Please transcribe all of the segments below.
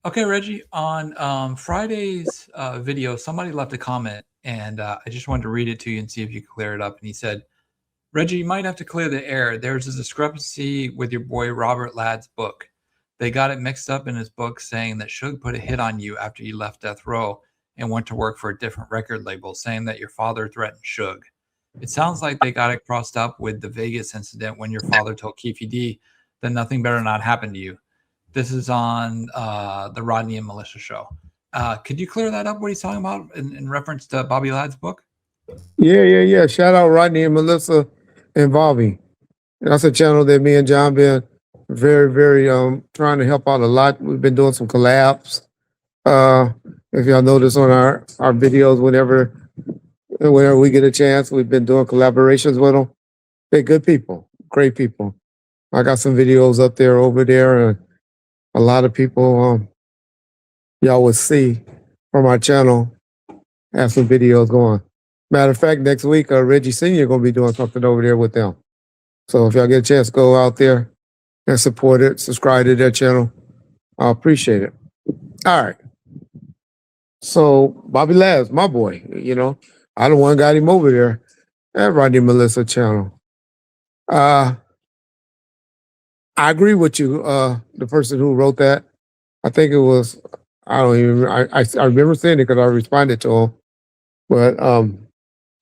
Okay, Reggie, on Friday's video, somebody left a comment, and I just wanted to read it to you and see if you could clear it up. And he said, Reggie, you might have to clear the air. There's a discrepancy with your boy Robert Ladd's book. They got it mixed up in his book saying that Suge put a hit on you after you left Death Row and went to work for a different record label, saying that your father threatened Suge. It sounds like they got it crossed up with the Vegas incident when your father told Keefe D that nothing better not happen to you. This is on the Rodney and Melissa show. Could you clear that up? What he's talking about in reference to Bobby Ladd's book? Yeah. Shout out Rodney and Melissa and Bobby. That's a channel that me and John been very trying to help out a lot. We've been doing some collabs. If y'all notice on our videos, whenever we get a chance, we've been doing collaborations with them. They're good people, great people. I got some videos up there over there, and a lot of people y'all would see from our channel have some videos going. Matter of fact, next week, Reggie Sr. going to be doing something over there with them. So if y'all get a chance, go out there and support it, subscribe to their channel. I appreciate it. All right. So Bobby Labs, my boy, I the one got him over there at Rodney Melissa channel. I agree with you, the person who wrote that. I think it was, I don't even, I remember saying it because I responded to him, but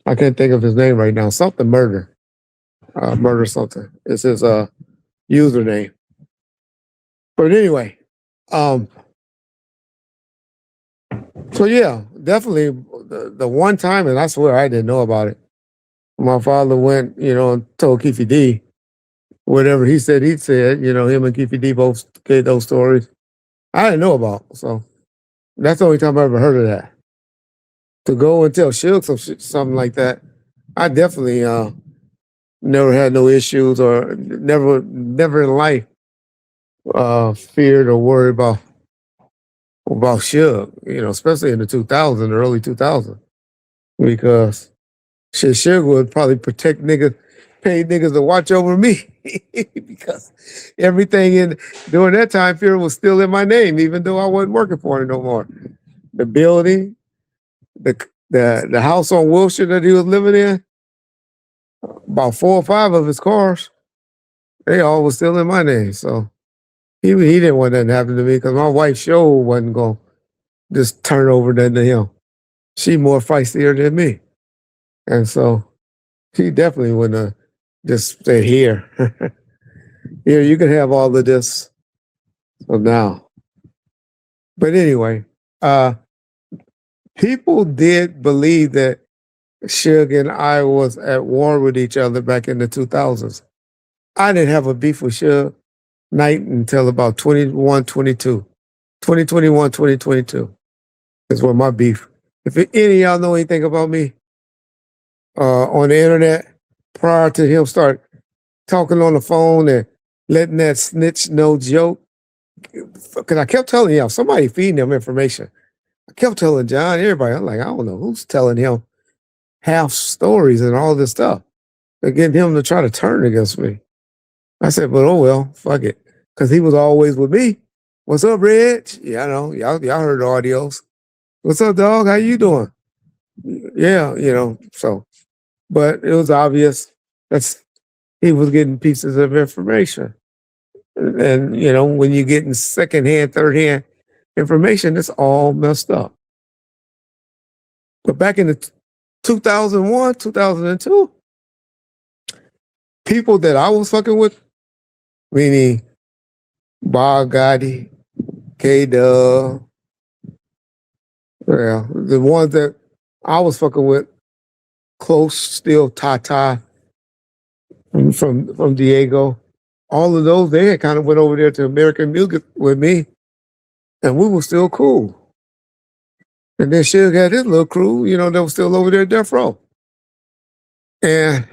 I can't think of his name right now. Something murder something. It's his username. But anyway, so yeah, definitely the one time, and I swear I didn't know about it. My father went, and told Keefe D whatever he said, him and Keefe D both gave those stories. I didn't know about. So that's the only time I ever heard of that. To go and tell Suge something like that, I definitely never had no issues or never in life feared or worried about Suge, especially in the 2000s, early 2000s, because Suge would probably protect niggas, pay niggas to watch over me because everything during that time period was still in my name, even though I wasn't working for him no more. The building, the house on Wilshire that he was living in, about 4 or 5 of his cars, they all was still in my name. So he didn't want that to happen to me because my wife sure wasn't going to just turn over that to him. She more feistier than me. And so she definitely wouldn't have just said, here, here, you can have all of this. So now. But anyway, people did believe that Suge and I was at war with each other back in the 2000s. I didn't have a beef with Suge Knight until about 2021, 2022 is when my beef. If any of y'all know anything about me on the internet, prior to him start talking on the phone and letting that snitch no joke, because I kept telling y'all, somebody feeding them information. I kept telling John, everybody, I'm like, I don't know who's telling him half stories and all this stuff. They're getting him to try to turn against me. I said, but oh well, fuck it. Because he was always with me. What's up, Reg? Yeah, I know. Y'all heard the audios. What's up, dog? How you doing? Yeah, so. But it was obvious that he was getting pieces of information. And, when you're getting secondhand, third-hand information, it's all messed up. But back in the 2001, 2002, people that I was fucking with, meaning Bob Gotti, K-Dub, well, the ones that I was fucking with, close still, Tata from Diego, all of those, they had kind of went over there to American Music with me, and we were still cool. And then Suge had his little crew, that was still over there at Death Row. And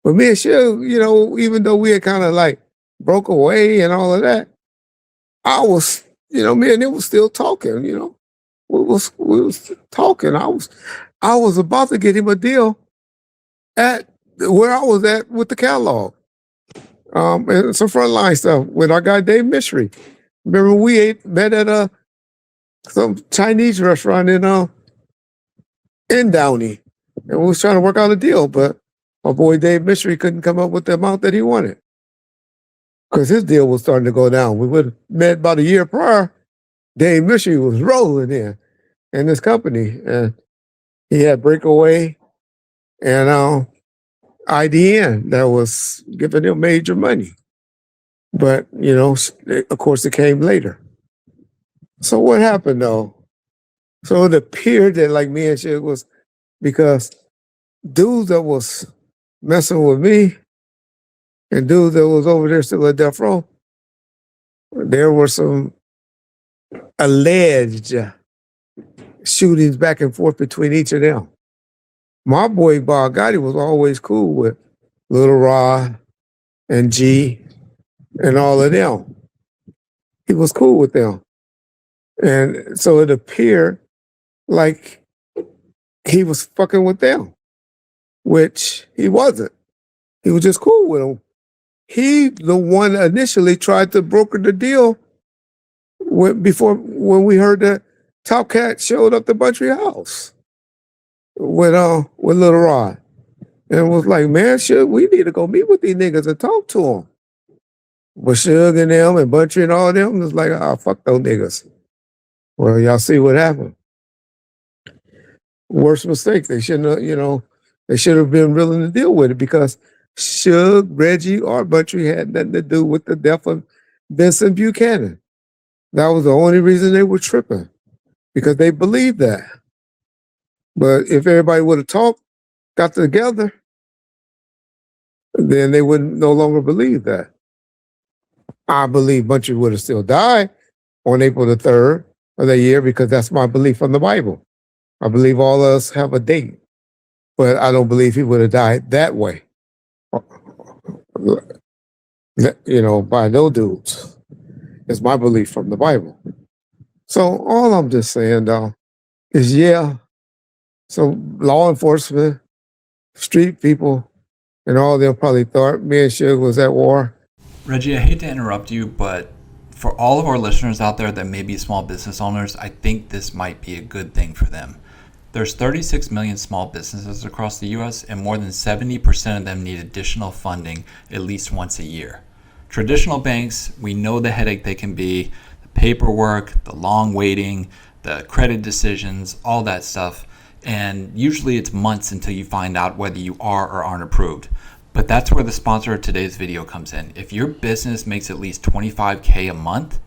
but me and Suge, even though we had kind of like broke away and all of that, I was, me and him was still talking, We was talking. I was about to get him a deal at where I was at with the catalog. And some frontline stuff with our guy Dave Mystery. Remember met at some Chinese restaurant in Downey, and we was trying to work out a deal, but my boy Dave Mystery couldn't come up with the amount that he wanted because his deal was starting to go down. We would have met about a year prior. Dave Mystery was rolling in this company, and he had Breakaway and IDN that was giving him major money. But, of course, it came later. So what happened, though? So it appeared that, like, me and shit was because dudes that was messing with me and dudes that was over there still at death row, there were some alleged shootings back and forth between each of them. My boy Bob Gotti was always cool with Little Rod and G and all of them. He was cool with them. And so it appeared like he was fucking with them, which he wasn't. He was just cool with them. He, the one initially tried to broker the deal when we heard that Top Cat showed up to Country House with Little Rod. And was like, man, shit, we need to go meet with these niggas and talk to them. But Suge and them and Buntry and all them was like, fuck those niggas. Well, y'all see what happened. Worst mistake. They shouldn't have, they should have been willing to deal with it because Suge, Reggie, or Buntry had nothing to do with the death of Vincent Buchanan. That was the only reason they were tripping, because they believed that. But if everybody would have talked, got together, then they would no longer believe that. I believe Buntry would have still died on April the 3rd of that year because that's my belief from the Bible. I believe all of us have a date, but I don't believe he would have died that way. By no dudes. It's my belief from the Bible. So all I'm just saying, though, is so law enforcement, street people, and all them probably thought me and Suge was at war. Reggie, I hate to interrupt you, but for all of our listeners out there that may be small business owners, I think this might be a good thing for them. There's 36 million small businesses across the U.S., and more than 70% of them need additional funding at least once a year. Traditional banks, we know the headache they can be, the paperwork, the long waiting, the credit decisions, all that stuff. And usually it's months until you find out whether you are or aren't approved. But that's where the sponsor of today's video comes in. If your business makes at least $25K a month,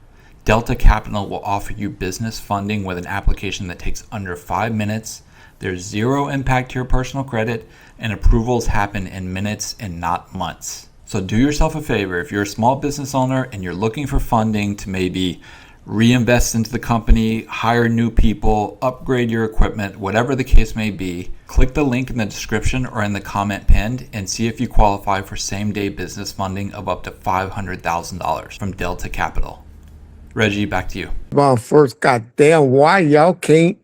Delta Capital will offer you business funding with an application that takes under 5 minutes. There's zero impact to your personal credit, and approvals happen in minutes and not months. So do yourself a favor. If you're a small business owner and you're looking for funding to maybe reinvest into the company, hire new people, upgrade your equipment, whatever the case may be, click the link in the description or in the comment pinned and see if you qualify for same-day business funding of up to $500,000 from Delta Capital. Reggie, back to you. My first goddamn, why y'all can't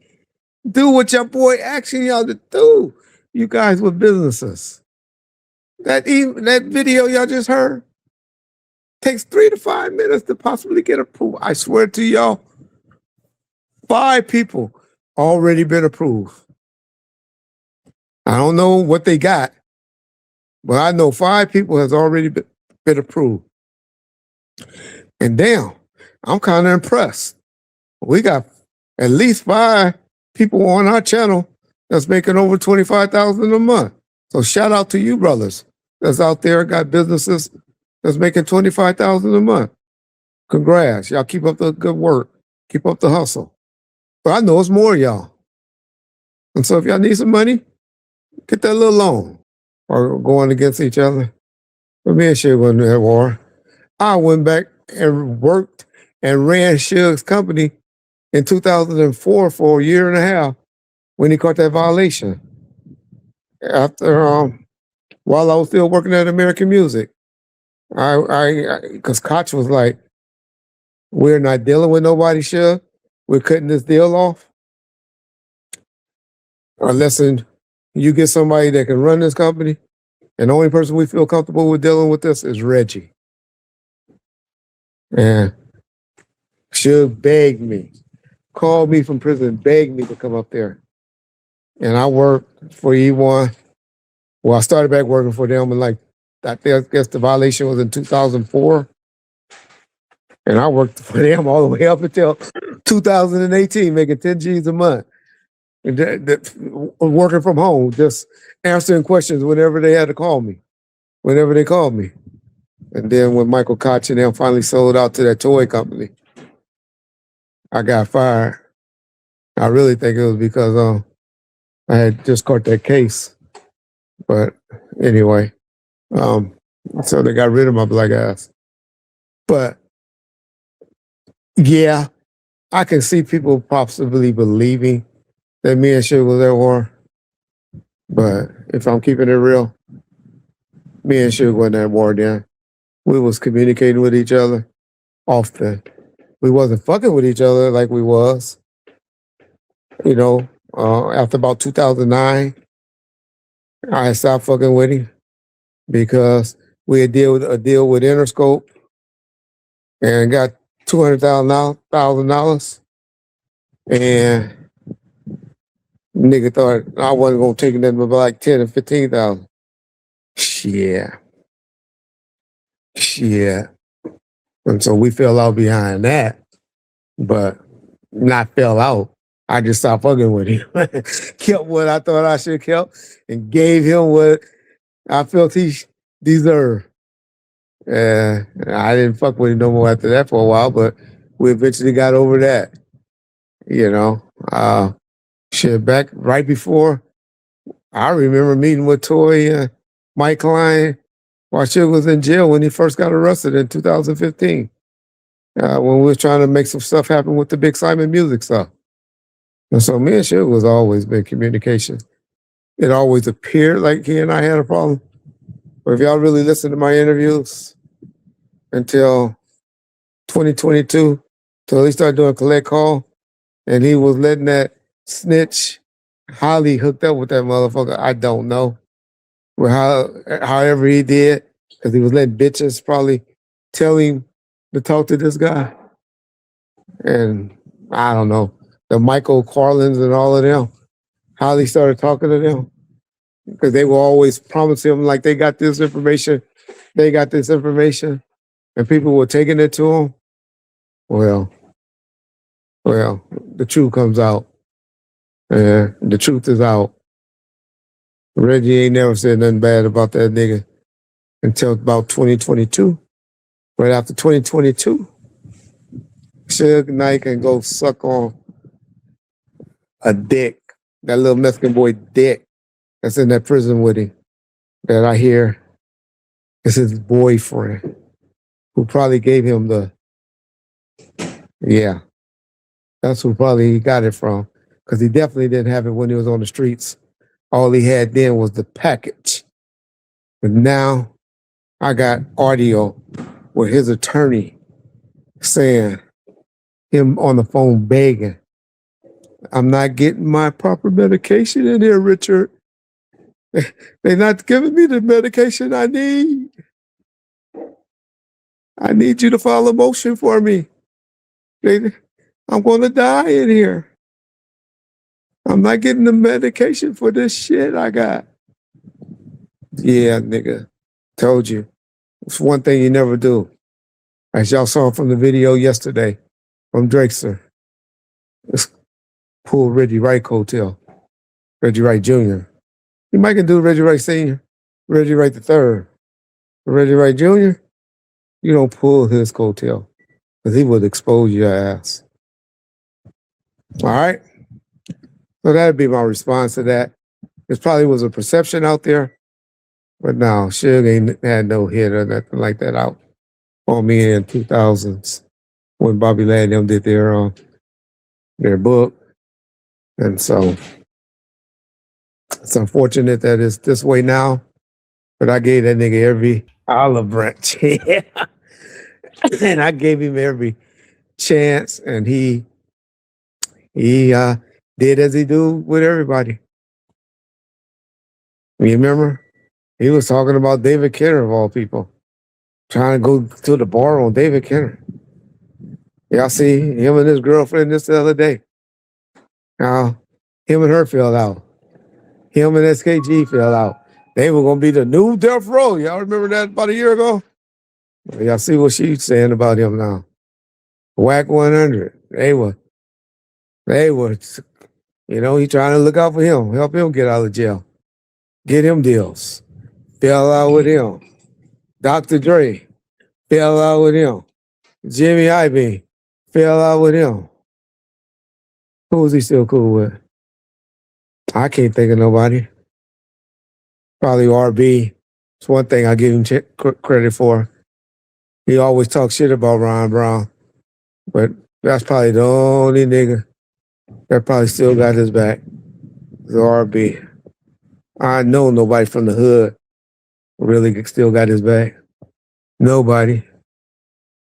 do what your boy asking y'all to do? You guys with businesses. That video y'all just heard takes 3 to 5 minutes to possibly get approved. I swear to y'all, 5 people already been approved. I don't know what they got, but I know 5 people has already been approved. And damn, I'm kind of impressed. We got at least 5 people on our channel that's making over $25,000 a month. So shout out to you brothers that's out there, got businesses that's making $25,000 a month. Congrats. Y'all keep up the good work. Keep up the hustle. But I know it's more of y'all. And so if y'all need some money, get that little loan or going against each other. But me and Suge wasn't at war. I went back and worked and ran Suge's company in 2004 for a year and a half when he caught that violation. After, while I was still working at American Music, because Koch was like, we're not dealing with nobody, Suge. We're cutting this deal off. Unless you get somebody that can run this company, and the only person we feel comfortable with dealing with this is Reggie. And Suge begged me, called me from prison, begged me to come up there. And I worked for E1. Well, I started back working for them in like, I guess the violation was in 2004. And I worked for them all the way up until 2018, making 10 G's a month. And working from home, just answering questions whenever they had to call me, whenever they called me. And then when Michael Koch and them finally sold out to that toy company, I got fired. I really think it was because I had just caught that case. But anyway, so they got rid of my black ass. But yeah, I can see people possibly believing that me and Suge was at war. But if I'm keeping it real, me and Suge wasn't at war then. We was communicating with each other often. We wasn't fucking with each other like we was. You know, after about 2009, I stopped fucking with him because we had a deal with Interscope and got $200,000. And nigga thought I wasn't gonna take nothing but like 10 or 15,000. Yeah. And so we fell out behind that, but not fell out. I just stopped fucking with him. Kept what I thought I should kept and gave him what I felt he deserved. I didn't fuck with him no more after that for a while, but we eventually got over that. You know, shit, back right before, I remember meeting with Toy and Mike Klein while Suge was in jail when he first got arrested in 2015. When we were trying to make some stuff happen with the Big Simon music stuff. And so me and Suge was always been communication. It always appeared like he and I had a problem. But if y'all really listen to my interviews until 2022, till he started doing collect call, and he was letting that snitch Holly hooked up with that motherfucker, I don't know. Well, however he did, because he was letting bitches probably tell him to talk to this guy. And I don't know, the Michael Carlins and all of them, Holly started talking to them because they will always promise him like they got this information, and people were taking it to him. Well, the truth comes out. And the truth is out. Reggie ain't never said nothing bad about that nigga until about 2022. Right after 2022, Suge Knight can go suck on a dick, that little Mexican boy dick that's in that prison with him, that I hear is his boyfriend, who probably gave him that's who probably he got it from, because he definitely didn't have it when he was on the streets. All he had then was the package. But now I got audio with his attorney saying, him on the phone begging, I'm not getting my proper medication in here, Richard. They're not giving me the medication I need. I need you to file a motion for me. I'm going to die in here. I'm not getting the medication for this shit I got. Yeah, nigga. Told you. It's one thing you never do. As y'all saw from the video yesterday from Drakester. It's pull Reggie Wright coattail. Reggie Wright Jr. You might can do Reggie Wright Sr., Reggie Wright III. Reggie Wright Jr., you don't pull his coattail because he would expose your ass. All right? So that'd be my response to that. It probably was a perception out there, but no, Suge ain't had no hit or nothing like that out on me in 2000s when Bobby Ladd and them did their book. And so it's unfortunate that it's this way now, but I gave that nigga every olive branch. And I gave him every chance, and he did as he do with everybody. You remember? He was talking about David Kenner, of all people, trying to go to the bar on David Kenner. Y'all see him and his girlfriend just the other day. Now, him and her fell out. Him and SKG fell out. They were gonna be the new Death Row. Y'all remember that about a year ago? Y'all see what she's saying about him now. Whack 100. They were, he trying to look out for him, help him get out of jail, get him deals. Fell out with him. Dr. Dre fell out with him. Jimmy Iovine fell out with him. Who was he still cool with? I can't think of nobody. Probably RB. It's one thing I give him credit for. He always talks shit about Ron Brown, but that's probably the only nigga that probably still got his back. The RB. I know nobody from the hood really still got his back. Nobody.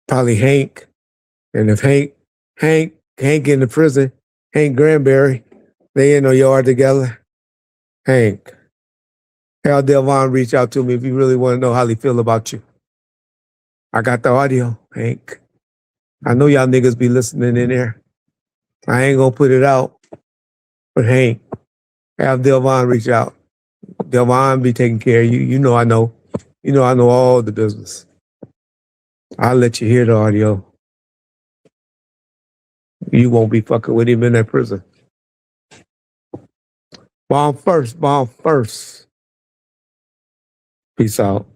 Probably Hank. And if Hank in the prison, Hank Granberry, they in the yard together. Hank. Hal Delvon reach out to me if you really want to know how he feel about you. I got the audio, Hank. I know y'all niggas be listening in there. I ain't gonna put it out. But Hank, have Delvon reach out. Delvon be taking care of you. You know I know. You know I know all the business. I'll let you hear the audio. You won't be fucking with him in that prison. Bomb first. Peace out.